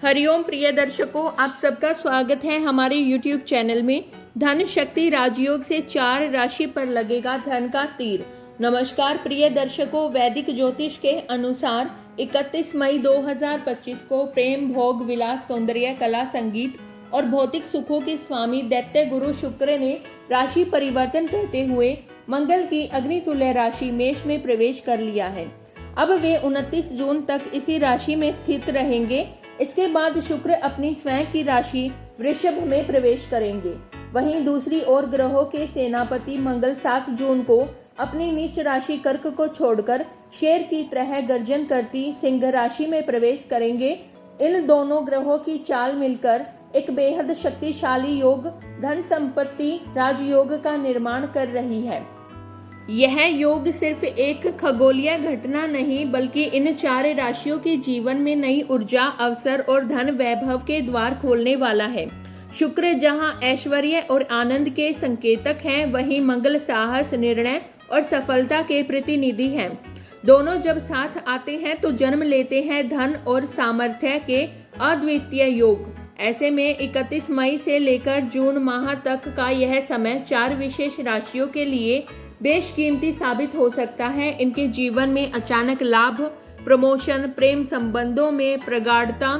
हरिओम प्रिय दर्शकों, आप सबका स्वागत है हमारे YouTube चैनल में। धन शक्ति राजयोग से 4 राशि पर लगेगा धन का तीर। नमस्कार प्रिय दर्शकों, वैदिक ज्योतिष के अनुसार 31 मई 2025 को प्रेम, भोग, विलास, सौंदर्य, कला, संगीत और भौतिक सुखों के स्वामी दैत्य गुरु शुक्र ने राशि परिवर्तन करते हुए मंगल की अग्नितुल्य राशि मेष में प्रवेश कर लिया है। अब वे 29 जून तक इसी राशि में स्थित रहेंगे। इसके बाद शुक्र अपनी स्वयं की राशि वृषभ में प्रवेश करेंगे। वहीं दूसरी ओर ग्रहों के सेनापति मंगल 7 जून को अपनी नीच राशि कर्क को छोड़कर शेर की तरह गर्जन करती सिंह राशि में प्रवेश करेंगे। इन दोनों ग्रहों की चाल मिलकर एक बेहद शक्तिशाली योग धन संपत्ति राजयोग का निर्माण कर रही है। यह योग सिर्फ एक खगोलीय घटना नहीं बल्कि इन 4 राशियों के जीवन में नई ऊर्जा, अवसर और धन वैभव के द्वार खोलने वाला है। शुक्र जहां ऐश्वर्य और आनंद के संकेतक हैं, वहीं मंगल साहस, निर्णय और सफलता के प्रतिनिधि हैं। दोनों जब साथ आते हैं तो जन्म लेते हैं धन और सामर्थ्य के अद्वितीय योग। ऐसे में 31 मई से लेकर जून माह तक का यह समय 4 विशेष राशियों के लिए बेशकीमती साबित हो सकता है। इनके जीवन में अचानक लाभ, प्रमोशन, प्रेम संबंधों में प्रगाढ़ता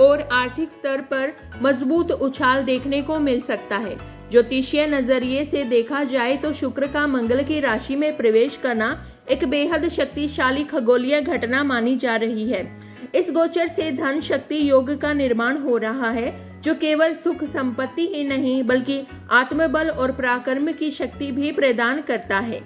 और आर्थिक स्तर पर मजबूत उछाल देखने को मिल सकता है। ज्योतिषीय नजरिए से देखा जाए तो शुक्र का मंगल की राशि में प्रवेश करना एक बेहद शक्तिशाली खगोलीय घटना मानी जा रही है। इस गोचर से धन शक्ति योग का निर्माण हो रहा है, जो केवल सुख संपत्ति ही नहीं बल्कि आत्मबल और पराक्रम की शक्ति भी प्रदान करता है।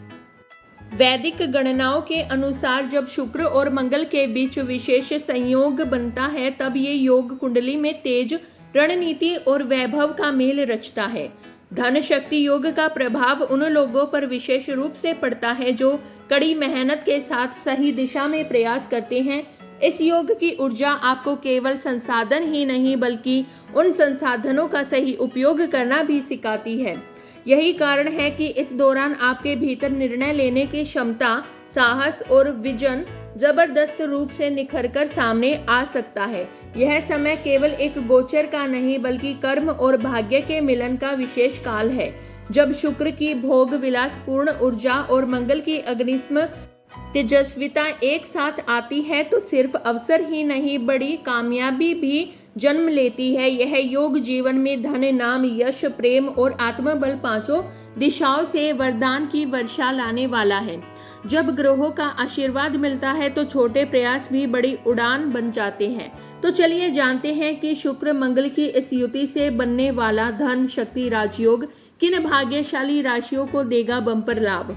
वैदिक गणनाओं के अनुसार जब शुक्र और मंगल के बीच विशेष संयोग बनता है, तब ये योग कुंडली में तेज, रणनीति और वैभव का मेल रचता है। धन शक्ति योग का प्रभाव उन लोगों पर विशेष रूप से पड़ता है जो कड़ी मेहनत के साथ सही दिशा में प्रयास करते हैं। इस योग की ऊर्जा आपको केवल संसाधन ही नहीं बल्कि उन संसाधनों का सही उपयोग करना भी सिखाती है। यही कारण है कि इस दौरान आपके भीतर निर्णय लेने की क्षमता, साहस और विजन जबरदस्त रूप से निखरकर सामने आ सकता है। यह समय केवल एक गोचर का नहीं बल्कि कर्म और भाग्य के मिलन का विशेष काल है। जब शुक्र की भोग विलास पूर्ण ऊर्जा और मंगल की अग्निस्म तेजस्विता एक साथ आती है तो सिर्फ अवसर ही नहीं बड़ी कामयाबी भी जन्म लेती है। यह योग जीवन में धन, नाम, यश, प्रेम और आत्मबल 5 दिशाओं से वरदान की वर्षा लाने वाला है। जब ग्रहों का आशीर्वाद मिलता है तो छोटे प्रयास भी बड़ी उड़ान बन जाते हैं। तो चलिए जानते हैं कि शुक्र मंगल की इस युति से बनने वाला धन शक्ति राजयोग किन भाग्यशाली राशियों को देगा बम्पर लाभ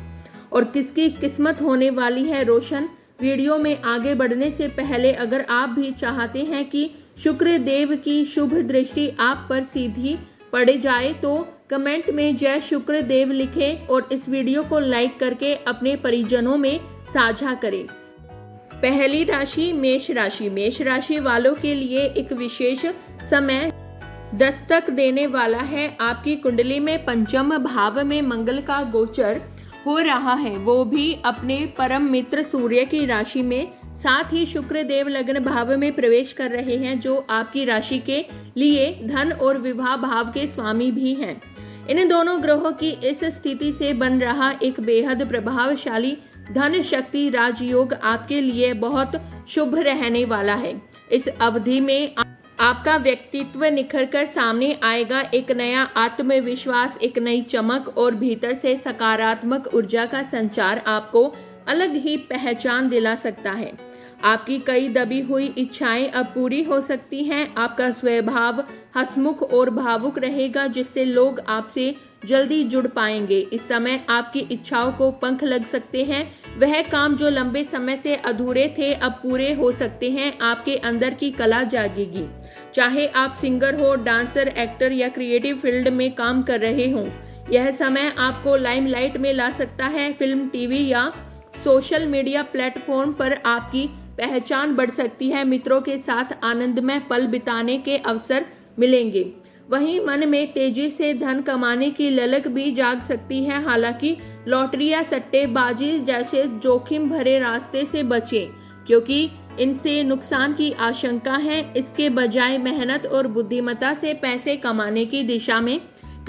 और किसकी किस्मत होने वाली है रोशन। वीडियो में आगे बढ़ने से पहले अगर आप भी चाहते हैं कि शुक्र देव की शुभ दृष्टि आप पर सीधी पड़ जाए तो कमेंट में जय शुक्र देव लिखें और इस वीडियो को लाइक करके अपने परिजनों में साझा करें। पहली राशि मेष राशि। मेष राशि वालों के लिए एक विशेष समय दस्तक देने वाला है। आपकी कुंडली में पंचम भाव में मंगल का गोचर हो रहा है, वो भी अपने परम मित्र सूर्य की राशि में। साथ ही शुक्र देव लग्न भाव में प्रवेश कर रहे हैं, जो आपकी राशि के लिए धन और विवाह भाव के स्वामी भी हैं। इन दोनों ग्रहों की इस स्थिति से बन रहा एक बेहद प्रभावशाली धन शक्ति राजयोग आपके लिए बहुत शुभ रहने वाला है। इस अवधि में आपका व्यक्तित्व निखर कर सामने आएगा। एक नया आत्मविश्वास, एक नई चमक और भीतर से सकारात्मक ऊर्जा का संचार आपको अलग ही पहचान दिला सकता है। आपकी कई दबी हुई इच्छाएं अब पूरी हो सकती हैं। आपका स्वभाव हंसमुख और भावुक रहेगा, जिससे लोग आपसे जल्दी जुड़ पाएंगे। इस समय आपकी इच्छाओं को पंख लग सकते हैं। वह काम जो लंबे समय से अधूरे थे अब पूरे हो सकते हैं। आपके अंदर की कला जागेगी। चाहे आप सिंगर हो, डांसर, एक्टर या क्रिएटिव फील्ड में काम कर रहे हो, यह समय आपको लाइमलाइट में ला सकता है। फिल्म, टीवी या सोशल मीडिया प्लेटफॉर्म पर आपकी पहचान बढ़ सकती है। मित्रों के साथ आनंदमय पल बिताने के अवसर मिलेंगे। वहीं मन में तेजी से धन कमाने की ललक भी जाग सकती है। हालांकि लॉटरी या सट्टेबाजी जैसे जोखिम भरे रास्ते से बचें, क्योंकि इनसे नुकसान की आशंका है। इसके बजाय मेहनत और बुद्धिमत्ता से पैसे कमाने की दिशा में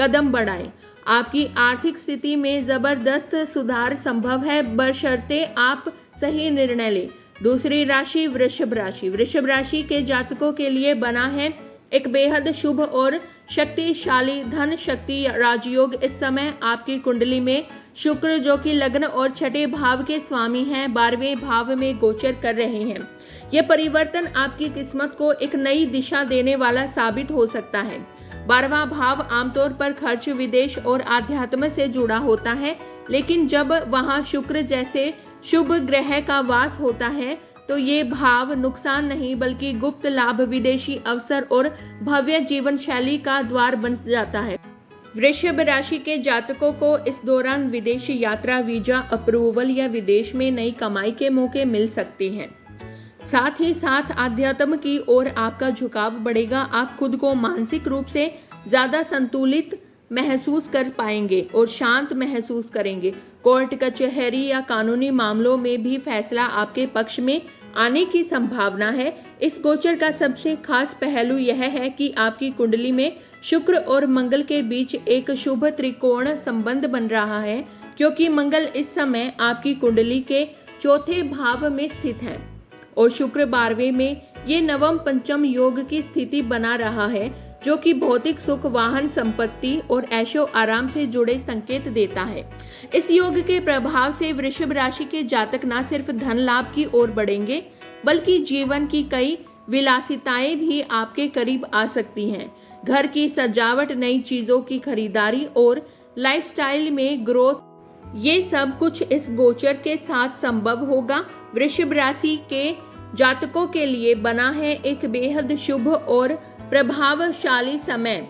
कदम बढ़ाएं। आपकी आर्थिक स्थिति में जबरदस्त सुधार संभव है, बशर्ते आप सही निर्णय लें। दूसरी राशि वृषभ राशि। वृषभ राशि के जातकों के लिए बना है एक बेहद शुभ और शक्तिशाली धन शक्ति राजयोग। इस समय आपकी कुंडली में शुक्र, जो कि लग्न और छठे भाव के स्वामी हैं, 12वें भाव में गोचर कर रहे हैं। यह परिवर्तन आपकी किस्मत को एक नई दिशा देने वाला साबित हो सकता है। 12वां भाव आमतौर पर खर्च, विदेश और आध्यात्म से जुड़ा होता है, लेकिन जब वहां शुक्र जैसे शुभ ग्रह का वास होता है तो ये भाव नुकसान नहीं बल्कि गुप्त लाभ, विदेशी अवसर और भव्य जीवन शैली का द्वार बन जाता है। वृषभ राशि के जातकों को इस दौरान विदेशी यात्रा, वीजा अप्रूवल या विदेश में नई कमाई के मौके मिल सकते हैं। साथ ही साथ आध्यात्म की ओर आपका झुकाव बढ़ेगा। आप खुद को मानसिक रूप से ज्यादा संतुलित महसूस कर पाएंगे और शांत महसूस करेंगे। कोर्ट कचहरी या कानूनी मामलों में भी फैसला आपके पक्ष में आने की संभावना है। इस गोचर का सबसे खास पहलू यह है कि आपकी कुंडली में शुक्र और मंगल के बीच एक शुभ त्रिकोण संबंध बन रहा है, क्योंकि मंगल इस समय आपकी कुंडली के चौथे भाव में स्थित है और शुक्र 12वें में। ये नवम पंचम योग की स्थिति बना रहा है, जो कि भौतिक सुख, वाहन संपत्ति और ऐशो आराम से जुड़े संकेत देता है। इस योग के प्रभाव से वृषभ राशि के जातक न सिर्फ धन लाभ की ओर बढ़ेंगे, बल्कि जीवन की कई विलासिताएं भी आपके करीब आ सकती हैं। घर की सजावट, नई चीजों की खरीदारी और लाइफस्टाइल में ग्रोथ, ये सब कुछ इस गोचर के साथ संभव होगा। वृषभ राशि के जातकों के लिए बना है एक बेहद शुभ और प्रभावशाली समय।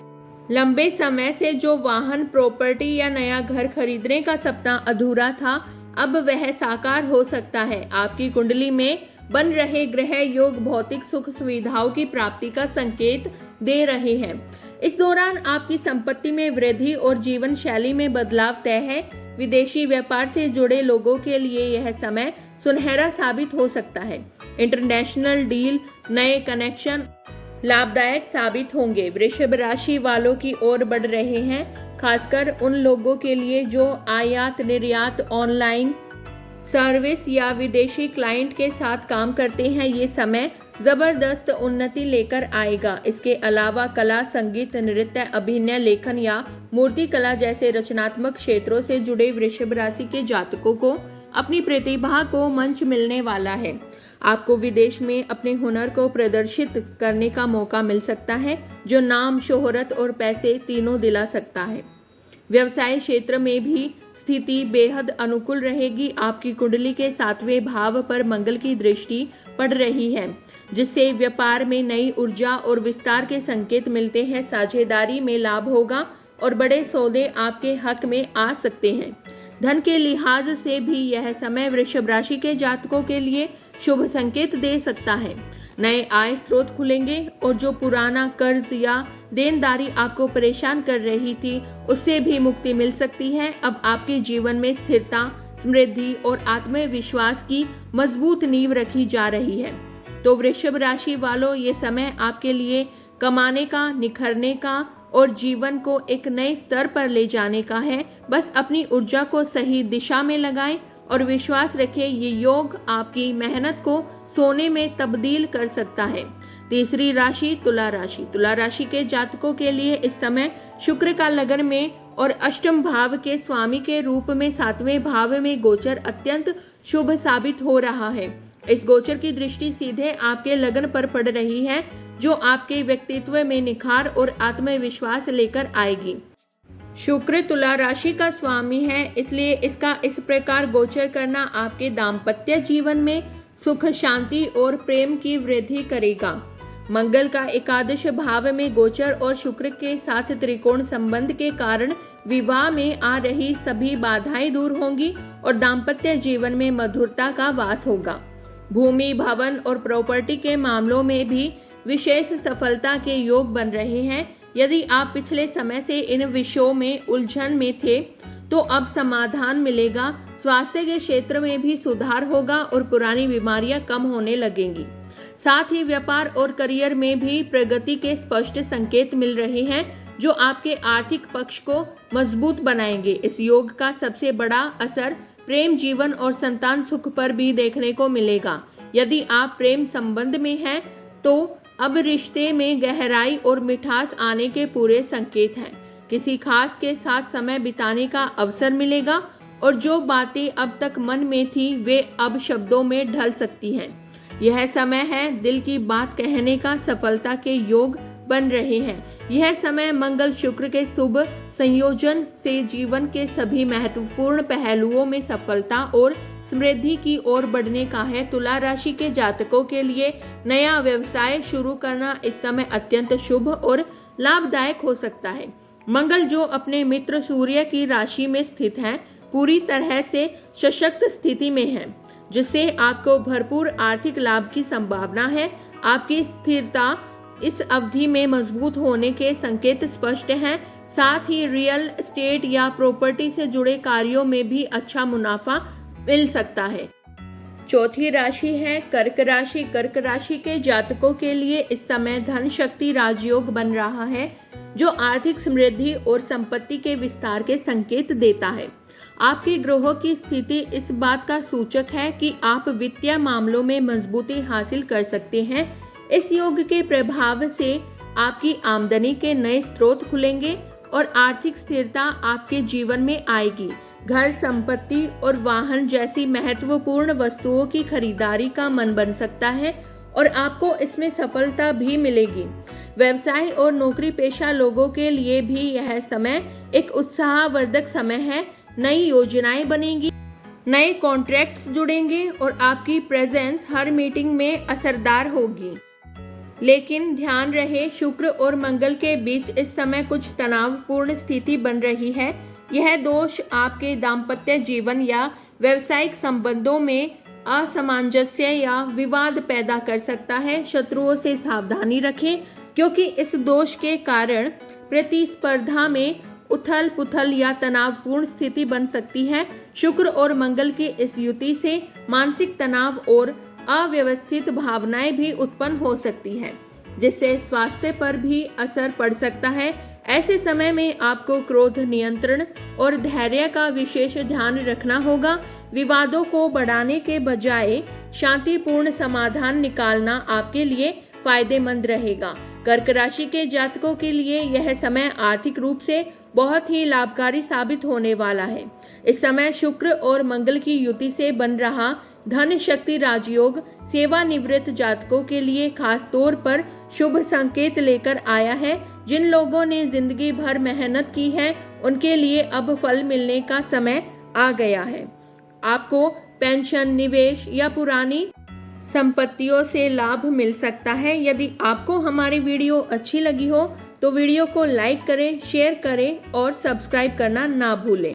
लंबे समय से जो वाहन, प्रॉपर्टी या नया घर खरीदने का सपना अधूरा था, अब वह साकार हो सकता है। आपकी कुंडली में बन रहे ग्रह योग भौतिक सुख सुविधाओं की प्राप्ति का संकेत दे रहे हैं। इस दौरान आपकी संपत्ति में वृद्धि और जीवन शैली में बदलाव तय है। विदेशी व्यापार से जुड़े लोगों के लिए यह समय सुनहरा साबित हो सकता है। इंटरनेशनल डील, नए कनेक्शन लाभदायक साबित होंगे। वृषभ राशि वालों की ओर बढ़ रहे हैं, खासकर उन लोगों के लिए जो आयात निर्यात, ऑनलाइन सर्विस या विदेशी क्लाइंट के साथ काम करते हैं। ये समय जबरदस्त उन्नति लेकर आएगा। इसके अलावा कला, संगीत, नृत्य, अभिनय, लेखन या मूर्ति कला जैसे रचनात्मक क्षेत्रों से जुड़े वृषभ राशि के जातकों को अपनी प्रतिभा को मंच मिलने वाला है। आपको विदेश में अपने हुनर को प्रदर्शित करने का मौका मिल सकता है, जो नाम, शोहरत और पैसे तीनों दिला सकता है। व्यवसाय क्षेत्र में भी स्थिति बेहद अनुकूल रहेगी। आपकी कुंडली के 7वें भाव पर मंगल की दृष्टि पड़ रही है, जिससे व्यापार में नई ऊर्जा और विस्तार के संकेत मिलते हैं। साझेदारी में लाभ होगा और बड़े सौदे आपके हक में आ सकते हैं। धन के लिहाज से भी यह समय वृषभ राशि के जातकों के लिए शुभ संकेत दे सकता है। नए आय स्रोत खुलेंगे और जो पुराना कर्ज या देनदारी आपको परेशान कर रही थी, उससे भी मुक्ति मिल सकती है। अब आपके जीवन में स्थिरता, समृद्धि और आत्मविश्वास की मजबूत नींव रखी जा रही है। तो वृषभ राशि वालों, ये समय आपके लिए कमाने का, निखरने का और जीवन को एक नए स्तर पर ले जाने का है। बस अपनी ऊर्जा को सही दिशा में लगाएं और विश्वास रखें, ये योग आपकी मेहनत को सोने में तब्दील कर सकता है। तीसरी राशि तुला राशि। तुला राशि के जातकों के लिए इस समय शुक्र का लग्न में और अष्टम भाव के स्वामी के रूप में 7वें भाव में गोचर अत्यंत शुभ साबित हो रहा है। इस गोचर की दृष्टि सीधे आपके लग्न पर पड़ रही है, जो आपके व्यक्तित्व में निखार और आत्मविश्वास लेकर आएगी। शुक्र तुला राशि का स्वामी है, इसलिए इसका इस प्रकार गोचर करना आपके दाम्पत्य जीवन में सुख, शांति और प्रेम की वृद्धि करेगा। मंगल का एकादश भाव में गोचर और शुक्र के साथ त्रिकोण संबंध के कारण विवाह में आ रही सभी बाधाएं दूर होंगी और दाम्पत्य जीवन में मधुरता का वास होगा। भूमि, भवन और प्रॉपर्टी के मामलों में भी विशेष सफलता के योग बन रहे हैं। यदि आप पिछले समय से इन विषयों में उलझन में थे, तो अब समाधान मिलेगा। स्वास्थ्य के क्षेत्र में भी सुधार होगा और पुरानी बीमारियां कम होने लगेंगी। साथ ही व्यापार और करियर में भी प्रगति के स्पष्ट संकेत मिल रहे हैं, जो आपके आर्थिक पक्ष को मजबूत बनाएंगे। इस योग का सबसे बड़ा असर प्रेम जीवन और संतान सुख पर भी देखने को मिलेगा। यदि आप प्रेम संबंध में हैं, तो अब रिश्ते में गहराई और मिठास आने के पूरे संकेत हैं। किसी खास के साथ समय बिताने का अवसर मिलेगा और जो बातें अब तक मन में थी वे अब शब्दों में ढल सकती हैं। यह समय है दिल की बात कहने का, सफलता के योग बन रहे हैं। यह समय मंगल शुक्र के शुभ संयोजन से जीवन के सभी महत्वपूर्ण पहलुओं में सफलता और समृद्धि की ओर बढ़ने का है। तुला राशि के जातकों के लिए नया व्यवसाय शुरू करना इस समय अत्यंत शुभ और लाभदायक हो सकता है। मंगल, जो अपने मित्र सूर्य की राशि में स्थित है, पूरी तरह से सशक्त स्थिति में है, जिससे आपको भरपूर आर्थिक लाभ की संभावना है। आपकी स्थिरता इस अवधि में मजबूत होने के संकेत स्पष्ट हैं। साथ ही रियल एस्टेट या प्रॉपर्टी से जुड़े कार्यों में भी अच्छा मुनाफा मिल सकता है। चौथी राशि है कर्क राशि। कर्क राशि के जातकों के लिए इस समय धन शक्ति राजयोग बन रहा है, जो आर्थिक समृद्धि और संपत्ति के विस्तार के संकेत देता है। आपके ग्रहों की स्थिति इस बात का सूचक है कि आप वित्तीय मामलों में मजबूती हासिल कर सकते हैं। इस योग के प्रभाव से आपकी आमदनी के नए स्रोत खुलेंगे और आर्थिक स्थिरता आपके जीवन में आएगी। घर, संपत्ति और वाहन जैसी महत्वपूर्ण वस्तुओं की खरीदारी का मन बन सकता है और आपको इसमें सफलता भी मिलेगी। व्यवसाय और नौकरी पेशा लोगों के लिए भी यह समय एक उत्साहवर्धक समय है। नई योजनाएं बनेंगी, नए कॉन्ट्रैक्ट्स जुड़ेंगे और आपकी प्रेजेंस हर मीटिंग में असरदार होगी। लेकिन ध्यान रहे, शुक्र और मंगल के बीच इस समय कुछ तनावपूर्ण स्थिति बन रही है। यह दोष आपके दाम्पत्य जीवन या व्यावसायिक संबंधों में असमंजस्य या विवाद पैदा कर सकता है। शत्रुओं से सावधानी रखें, क्योंकि इस दोष के कारण प्रतिस्पर्धा में उथल पुथल या तनावपूर्ण स्थिति बन सकती है। शुक्र और मंगल की इस युति से मानसिक तनाव और अव्यवस्थित भावनाएं भी उत्पन्न हो सकती हैं, जिससे स्वास्थ्य पर भी असर पड़ सकता है। ऐसे समय में आपको क्रोध नियंत्रण और धैर्य का विशेष ध्यान रखना होगा। विवादों को बढ़ाने के बजाय शांतिपूर्ण समाधान निकालना आपके लिए फायदेमंद रहेगा। कर्क राशि के जातकों के लिए यह समय आर्थिक रूप से बहुत ही लाभकारी साबित होने वाला है। इस समय शुक्र और मंगल की युति से बन रहा धन शक्ति राजयोग सेवानिवृत्त जातकों के लिए खास तौर पर शुभ संकेत लेकर आया है। जिन लोगों ने जिंदगी भर मेहनत की है, उनके लिए अब फल मिलने का समय आ गया है। आपको पेंशन, निवेश या पुरानी संपत्तियों से लाभ मिल सकता है। यदि आपको हमारी वीडियो अच्छी लगी हो तो वीडियो को लाइक करें, शेयर करें और सब्सक्राइब करना ना भूलें।